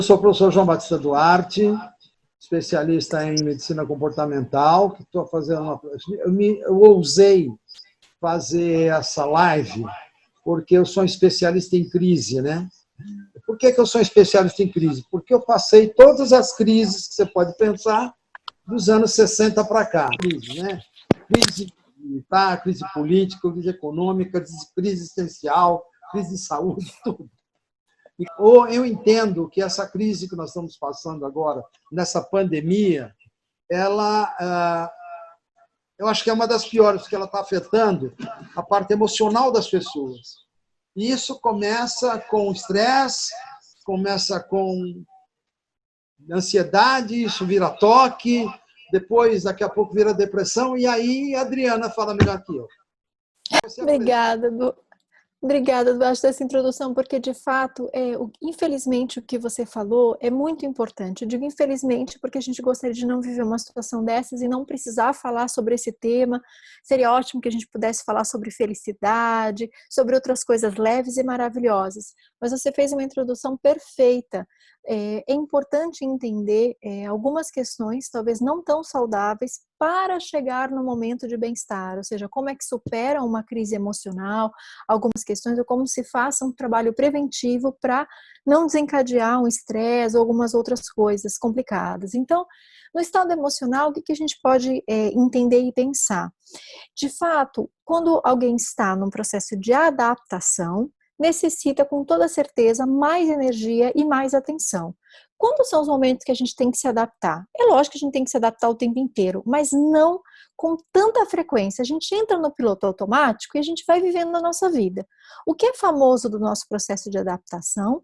sou o professor João Batista Duarte, especialista em medicina comportamental, que estou fazendo eu ousei fazer essa live porque eu sou um especialista em crise, né? Por que eu sou um especialista em crise? Porque eu passei todas as crises que você pode pensar dos anos 60 para cá. Crise, né? Crise militar, crise política, crise econômica, crise existencial, crise de saúde, tudo. Ou eu entendo que essa crise que nós estamos passando agora, nessa pandemia, eu acho que é uma das piores, porque ela está afetando a parte emocional das pessoas. E isso começa com estresse, começa com ansiedade, isso vira toque, depois, daqui a pouco, vira depressão, e aí a Adriana fala melhor que eu. Obrigada, Duarte, dessa introdução, porque, de fato, infelizmente, o que você falou é muito importante. Eu digo infelizmente porque a gente gostaria de não viver uma situação dessas e não precisar falar sobre esse tema. Seria ótimo que a gente pudesse falar sobre felicidade, sobre outras coisas leves e maravilhosas. Mas você fez uma introdução perfeita. É importante entender algumas questões, talvez não tão saudáveis, para chegar no momento de bem-estar, ou seja, como é que supera uma crise emocional, algumas questões, ou como se faça um trabalho preventivo para não desencadear um estresse ou algumas outras coisas complicadas. Então, no estado emocional, o que a gente pode entender e pensar? De fato, quando alguém está num processo de adaptação, necessita com toda certeza mais energia e mais atenção. Quando são os momentos que a gente tem que se adaptar? É lógico que a gente tem que se adaptar o tempo inteiro, mas não com tanta frequência. A gente entra no piloto automático e a gente vai vivendo a nossa vida. O que é famoso do nosso processo de adaptação,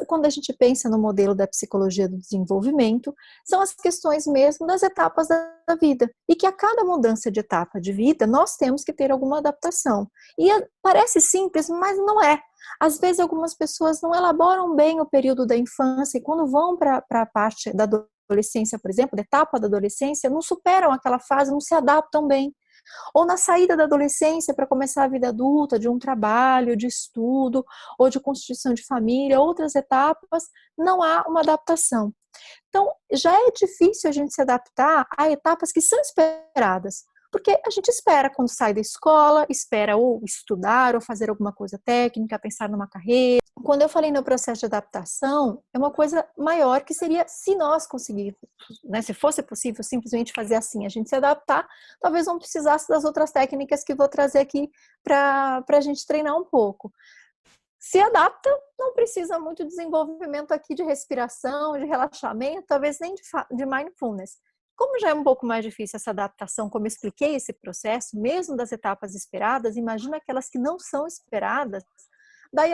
quando a gente pensa no modelo da psicologia do desenvolvimento, são as questões mesmo das etapas da vida. E que a cada mudança de etapa de vida, nós temos que ter alguma adaptação. E parece simples, mas não é. Às vezes algumas pessoas não elaboram bem o período da infância e quando vão para a parte da adolescência, por exemplo, da etapa da adolescência, não superam aquela fase, não se adaptam bem. Ou na saída da adolescência para começar a vida adulta, de um trabalho, de estudo, ou de constituição de família, outras etapas, não há uma adaptação. Então, já é difícil a gente se adaptar a etapas que são esperadas. Porque a gente espera quando sai da escola, espera ou estudar, ou fazer alguma coisa técnica, pensar numa carreira. Quando eu falei no processo de adaptação, é uma coisa maior que seria se nós conseguirmos, né? Se fosse possível simplesmente fazer assim, a gente se adaptar, talvez não precisasse das outras técnicas que vou trazer aqui para a gente treinar um pouco. Se adapta, não precisa muito desenvolvimento aqui de respiração, de relaxamento, talvez nem de mindfulness. Como já é um pouco mais difícil essa adaptação, como eu expliquei esse processo, mesmo das etapas esperadas, imagina aquelas que não são esperadas, daí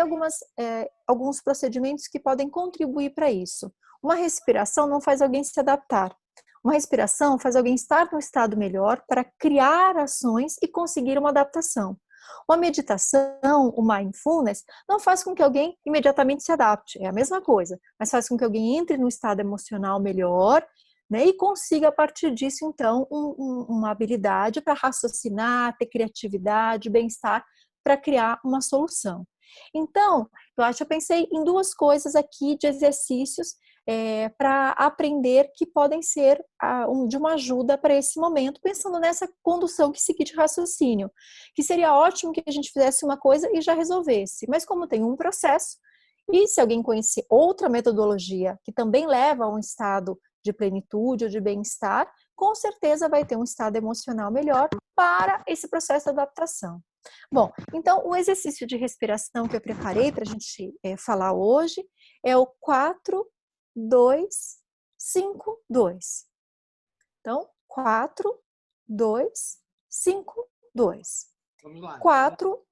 alguns procedimentos que podem contribuir para isso. Uma respiração não faz alguém se adaptar. Uma respiração faz alguém estar num estado melhor para criar ações e conseguir uma adaptação. Uma meditação, o mindfulness, não faz com que alguém imediatamente se adapte, é a mesma coisa, mas faz com que alguém entre num estado emocional melhor, né, e consiga a partir disso, então, uma habilidade para raciocinar, ter criatividade, bem-estar, para criar uma solução. Então, eu pensei em duas coisas aqui de exercícios para aprender que podem ser de uma ajuda para esse momento, pensando nessa condução que seguir de raciocínio, que seria ótimo que a gente fizesse uma coisa e já resolvesse, mas como tem um processo, e se alguém conhecer outra metodologia que também leva a um estado de plenitude ou de bem-estar, com certeza vai ter um estado emocional melhor para esse processo de adaptação. Bom, então o exercício de respiração que eu preparei para a gente falar hoje é o 4, 2, 5, 2. Então, 4, 2, 5, 2. Vamos lá. 4,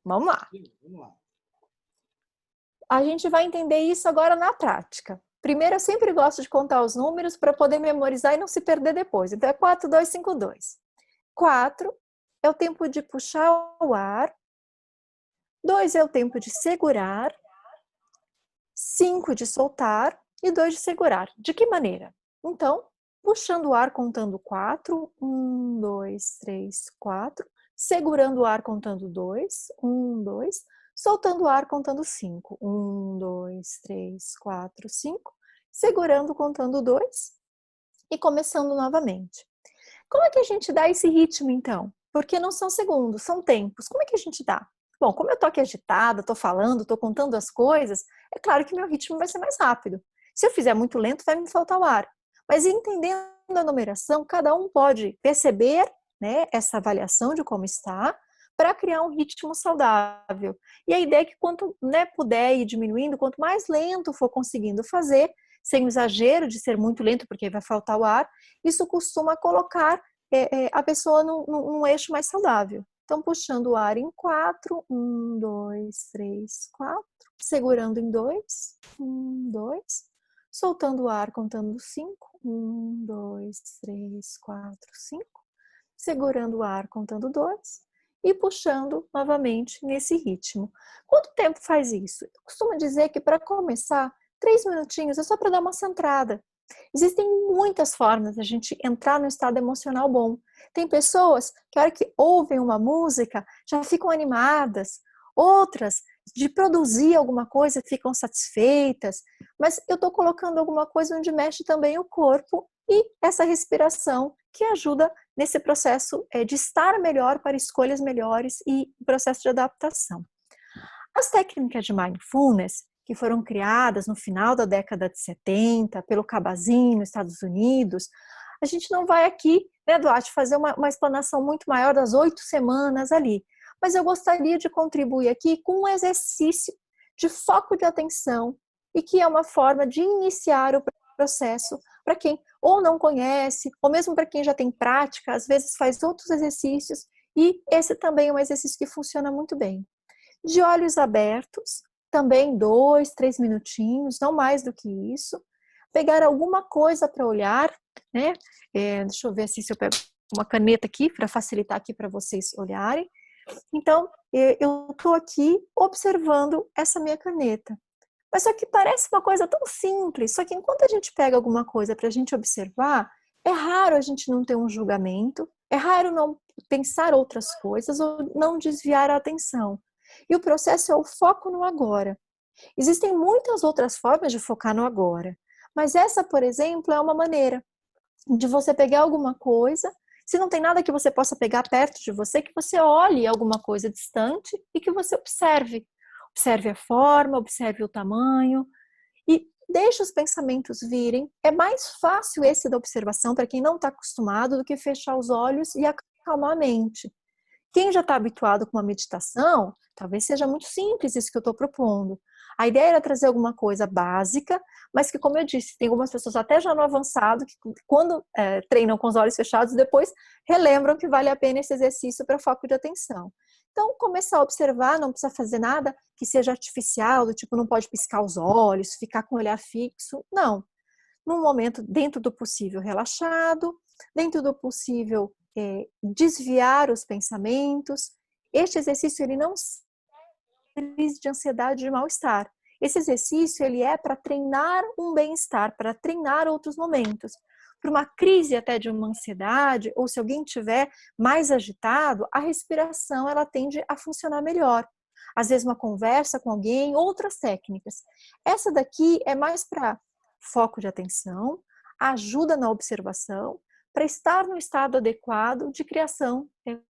vamos lá. Vamos lá. A gente vai entender isso agora na prática. Primeiro, eu sempre gosto de contar os números para poder memorizar e não se perder depois. Então, é 4, 2, 5, 2. 4 é o tempo de puxar o ar. 2 é o tempo de segurar. 5 de soltar e 2 de segurar. De que maneira? Então, puxando o ar contando 4. 1, 2, 3, 4. Segurando o ar contando 2. 1, 2. soltando o ar contando 5. 1, 2, 3, 4, 5. Segurando contando 2 e começando novamente. Como é que a gente dá esse ritmo, então? Porque não são segundos, são tempos. Como é que a gente dá? Bom, como eu tô aqui agitada, tô falando, tô contando as coisas, é claro que meu ritmo vai ser mais rápido. Se eu fizer muito lento, vai me faltar o ar. Mas entendendo a numeração, cada um pode perceber, né, essa avaliação de como está, para criar um ritmo saudável. E a ideia é que quanto, né, puder ir diminuindo, quanto mais lento for conseguindo fazer, sem o exagero de ser muito lento, porque vai faltar o ar, isso costuma colocar a pessoa num eixo mais saudável. Então, puxando o ar em 4, 1, 2, 3, 4, segurando em 2, 1, 2, soltando o ar contando 5, 1, 2, 3, 4, 5, segurando o ar contando 2 e puxando novamente nesse ritmo. Quanto tempo faz isso? Eu costumo dizer que para começar, 3 minutinhos é só para dar uma centrada. Existem muitas formas de a gente entrar no estado emocional bom. Tem pessoas que, a hora que ouvem uma música, já ficam animadas. Outras, de produzir alguma coisa, ficam satisfeitas. Mas eu estou colocando alguma coisa onde mexe também o corpo e essa respiração que ajuda nesse processo de estar melhor para escolhas melhores e processo de adaptação. As técnicas de mindfulness, que foram criadas no final da década de 70 pelo Kabat-Zinn nos Estados Unidos, a gente não vai aqui, né, Duarte, fazer uma explanação muito maior das 8 semanas ali, mas eu gostaria de contribuir aqui com um exercício de foco de atenção e que é uma forma de iniciar o processo para quem ou não conhece, ou mesmo para quem já tem prática, às vezes faz outros exercícios e esse também é um exercício que funciona muito bem. De olhos abertos, também 2, 3 minutinhos, não mais do que isso. Pegar alguma coisa para olhar, né? Deixa eu ver se eu pego uma caneta aqui para facilitar aqui para vocês olharem. Então, eu estou aqui observando essa minha caneta. Mas só que parece uma coisa tão simples, só que enquanto a gente pega alguma coisa para a gente observar, é raro a gente não ter um julgamento, é raro não pensar outras coisas ou não desviar a atenção. E o processo é o foco no agora. Existem muitas outras formas de focar no agora, mas essa, por exemplo, é uma maneira de você pegar alguma coisa, se não tem nada que você possa pegar perto de você, que você olhe alguma coisa distante e que você observe. Observe a forma, observe o tamanho e deixe os pensamentos virem. É mais fácil esse da observação para quem não está acostumado do que fechar os olhos e acalmar a mente. Quem já está habituado com uma meditação, talvez seja muito simples isso que eu estou propondo. A ideia era trazer alguma coisa básica, mas que, como eu disse, tem algumas pessoas até já no avançado que quando treinam com os olhos fechados, depois relembram que vale a pena esse exercício para foco de atenção. Então, começar a observar, não precisa fazer nada que seja artificial, do tipo não pode piscar os olhos, ficar com o olhar fixo, não. Num momento dentro do possível relaxado, dentro do possível desviar os pensamentos. Este exercício ele não crise de ansiedade e de mal-estar. Esse exercício ele é para treinar um bem-estar, para treinar outros momentos. Para uma crise até de uma ansiedade, ou se alguém estiver mais agitado, a respiração ela tende a funcionar melhor. Às vezes uma conversa com alguém, outras técnicas. Essa daqui é mais para foco de atenção, ajuda na observação, para estar no estado adequado de criação,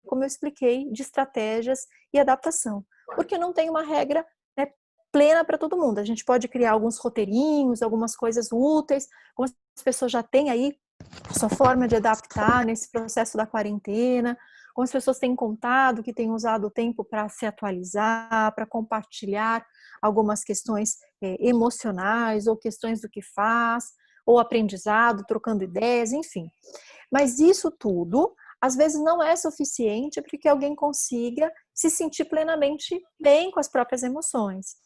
como eu expliquei, de estratégias e adaptação. Porque não tem uma regra, né, plena para todo mundo. A gente pode criar alguns roteirinhos, algumas coisas úteis, como as pessoas já têm aí a sua forma de adaptar nesse processo da quarentena, como as pessoas têm contado que têm usado o tempo para se atualizar, para compartilhar algumas questões emocionais ou questões do que faz, ou aprendizado, trocando ideias, enfim. Mas isso tudo, às vezes, não é suficiente para que alguém consiga se sentir plenamente bem com as próprias emoções.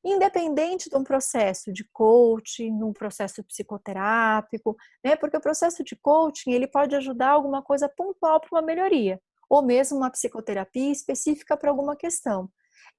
Independente de um processo de coaching, de um processo psicoterápico, né? Porque o processo de coaching ele pode ajudar alguma coisa pontual para uma melhoria, ou mesmo uma psicoterapia específica para alguma questão.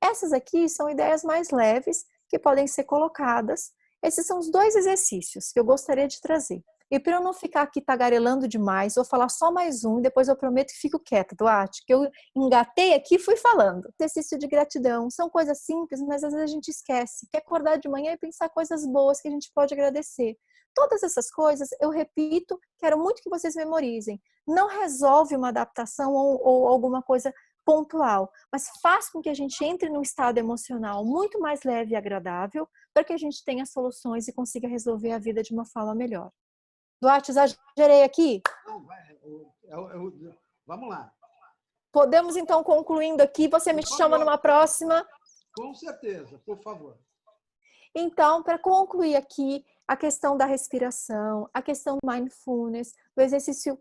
Essas aqui são ideias mais leves que podem ser colocadas. Esses são os 2 exercícios que eu gostaria de trazer. E para eu não ficar aqui tagarelando demais, vou falar só mais um e depois eu prometo que fico quieta, Duarte, que eu engatei aqui e fui falando. Exercício de gratidão, são coisas simples, mas às vezes a gente esquece. Quer acordar de manhã e pensar coisas boas que a gente pode agradecer. Todas essas coisas, eu repito, quero muito que vocês memorizem. Não resolve uma adaptação ou alguma coisa pontual, mas faz com que a gente entre num estado emocional muito mais leve e agradável para que a gente tenha soluções e consiga resolver a vida de uma forma melhor. Duarte, exagerei aqui? Não, vamos lá. Podemos, então, concluindo aqui, você me chama numa próxima. Com certeza, por favor. Então, para concluir aqui, a questão da respiração, a questão do mindfulness, do exercício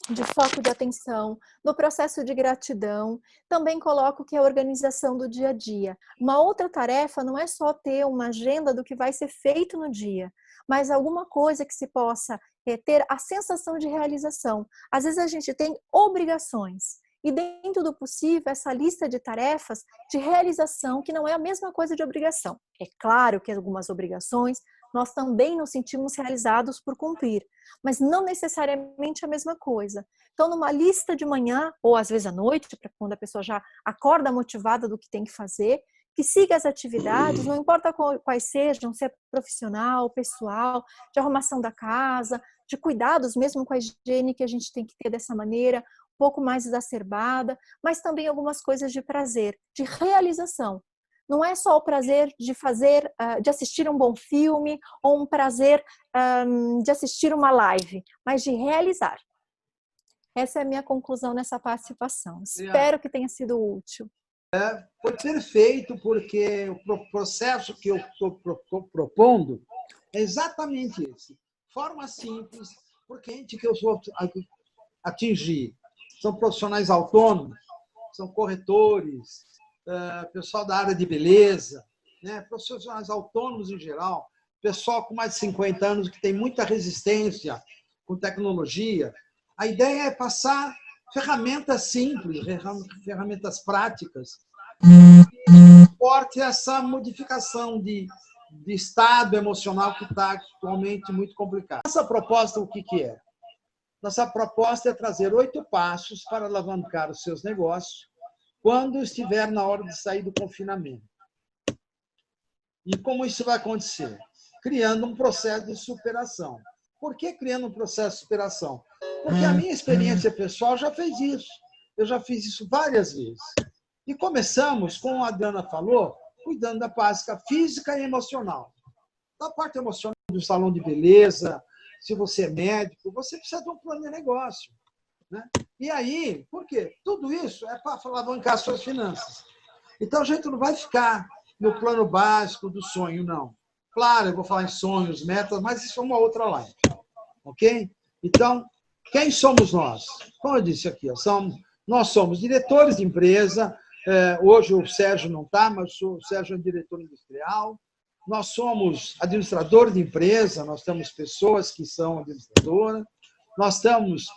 de foco de atenção, no processo de gratidão, também coloco que é a organização do dia a dia. Uma outra tarefa não é só ter uma agenda do que vai ser feito no dia, mas alguma coisa que se possa ter a sensação de realização. Às vezes a gente tem obrigações, e dentro do possível, essa lista de tarefas de realização, que não é a mesma coisa de obrigação. É claro que algumas obrigações nós também nos sentimos realizados por cumprir, mas não necessariamente a mesma coisa. Então, numa lista de manhã, ou às vezes à noite, para quando a pessoa já acorda motivada do que tem que fazer, que siga as atividades, não importa quais sejam, se é profissional, pessoal, de arrumação da casa, de cuidados mesmo com a higiene que a gente tem que ter dessa maneira, um pouco mais exacerbada, mas também algumas coisas de prazer, de realização. Não é só o prazer de fazer, de assistir um bom filme ou um prazer de assistir uma live, mas de realizar. Essa é a minha conclusão nessa participação. Espero que tenha sido útil. Foi perfeito, porque o processo que eu estou propondo é exatamente esse. Forma simples, porque a gente que eu vou atingir são profissionais autônomos, são corretores, pessoal da área de beleza, né? Profissionais autônomos em geral, pessoal com mais de 50 anos que tem muita resistência com tecnologia. A ideia é passar ferramentas simples, ferramentas práticas, que suporte essa modificação de estado emocional que está atualmente muito complicado. Nossa proposta, o que é? Nossa proposta é trazer 8 passos para alavancar os seus negócios quando estiver na hora de sair do confinamento. E como isso vai acontecer? Criando um processo de superação. Por que criando um processo de superação? Porque a minha experiência pessoal já fez isso. Eu já fiz isso várias vezes. E começamos, como a Adriana falou, cuidando da básica física e emocional. Da parte emocional do salão de beleza, se você é médico, você precisa de um plano de negócio. Né? E aí, por quê? Tudo isso é para alavancar suas finanças. Então, a gente não vai ficar no plano básico do sonho, não. Claro, eu vou falar em sonhos, metas, mas isso é uma outra live. Ok? Então, quem somos nós? Como eu disse aqui, nós somos diretores de empresa. Hoje o Sérgio não está, mas o Sérgio é diretor industrial. Nós somos administradores de empresa, nós temos pessoas que são administradoras. Nós temos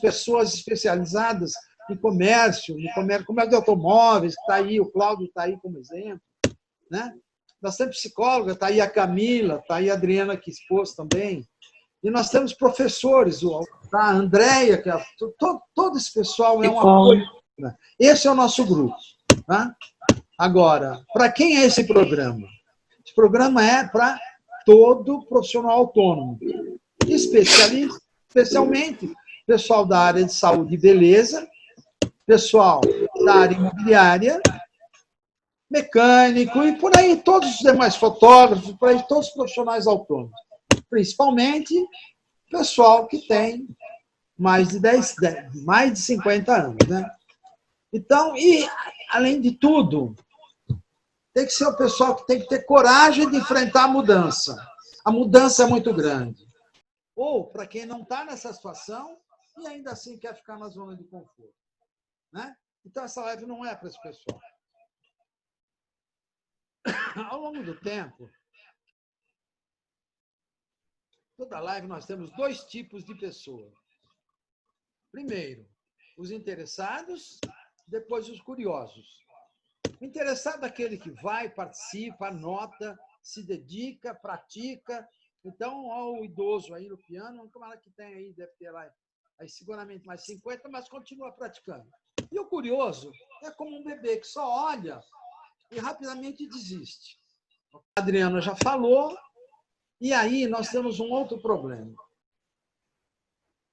pessoas especializadas em comércio de automóveis, está aí, o Cláudio está aí como exemplo. Né? Nós temos psicóloga, está aí a Camila, está aí a Adriana, que expôs também. E nós temos professores, a Andréia, que todo esse pessoal é um apoio. Né? Esse é o nosso grupo. Tá? Agora, para quem é esse programa? Esse programa é para todo profissional autônomo, especialmente pessoal da área de saúde e beleza, pessoal da área imobiliária, mecânico e por aí todos os demais fotógrafos, por aí todos os profissionais autônomos, principalmente pessoal que tem mais de 50 anos, né? Então, e além de tudo, tem que ser o pessoal que tem que ter coragem de enfrentar a mudança. A mudança é muito grande. Ou para quem não está nessa situação e ainda assim quer ficar na zona de conforto, né? Então essa live não é para esse pessoal. Ao longo do tempo, toda live nós temos 2 tipos de pessoas. Primeiro, os interessados, depois os curiosos. O interessado é aquele que vai, participa, anota, se dedica, pratica, Então, ao idoso aí no piano, um camarada que tem aí, deve ter lá aí seguramente mais 50, mas continua praticando. E o curioso é como um bebê que só olha e rapidamente desiste. A Adriana já falou, e aí nós temos um outro problema.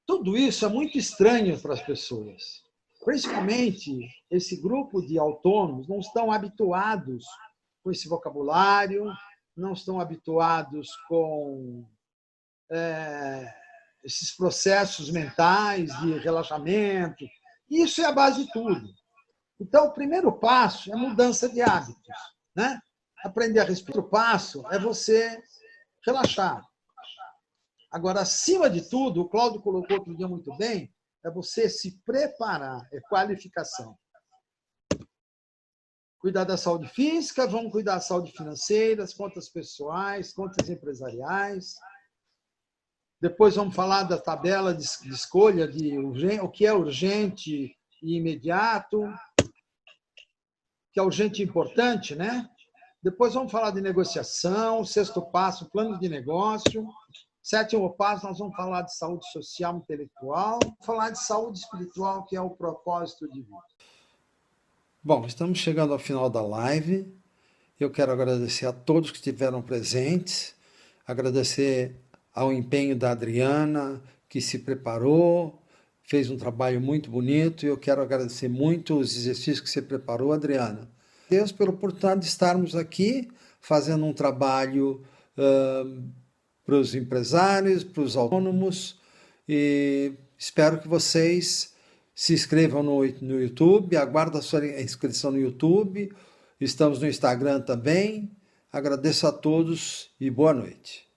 Tudo isso é muito estranho para as pessoas. Principalmente esse grupo de autônomos não estão habituados com esse vocabulário, não estão habituados com esses processos mentais de relaxamento. Isso é a base de tudo. Então, o primeiro passo é mudança de hábitos, né? Aprender a respirar. O passo é você relaxar. Agora, acima de tudo, o Cláudio colocou outro dia muito bem, é você se preparar, é qualificação. Cuidar da saúde física, vamos cuidar da saúde financeira, as contas pessoais, contas empresariais. Depois vamos falar da tabela de escolha de o que é urgente e imediato, que é urgente e importante, né? Depois vamos falar de negociação, sexto passo, plano de negócio. Sétimo passo, nós vamos falar de saúde social e intelectual. Vamos falar de saúde espiritual, que é o propósito de vida. Bom, estamos chegando ao final da live. Eu quero agradecer a todos que estiveram presentes, agradecer ao empenho da Adriana, que se preparou, fez um trabalho muito bonito, e eu quero agradecer muito os exercícios que você preparou, Adriana. Deus pela oportunidade de estarmos aqui fazendo um trabalho para os empresários, para os autônomos, e espero que vocês se inscrevam no YouTube, aguardo a sua inscrição no YouTube, estamos no Instagram também. Agradeço a todos e boa noite.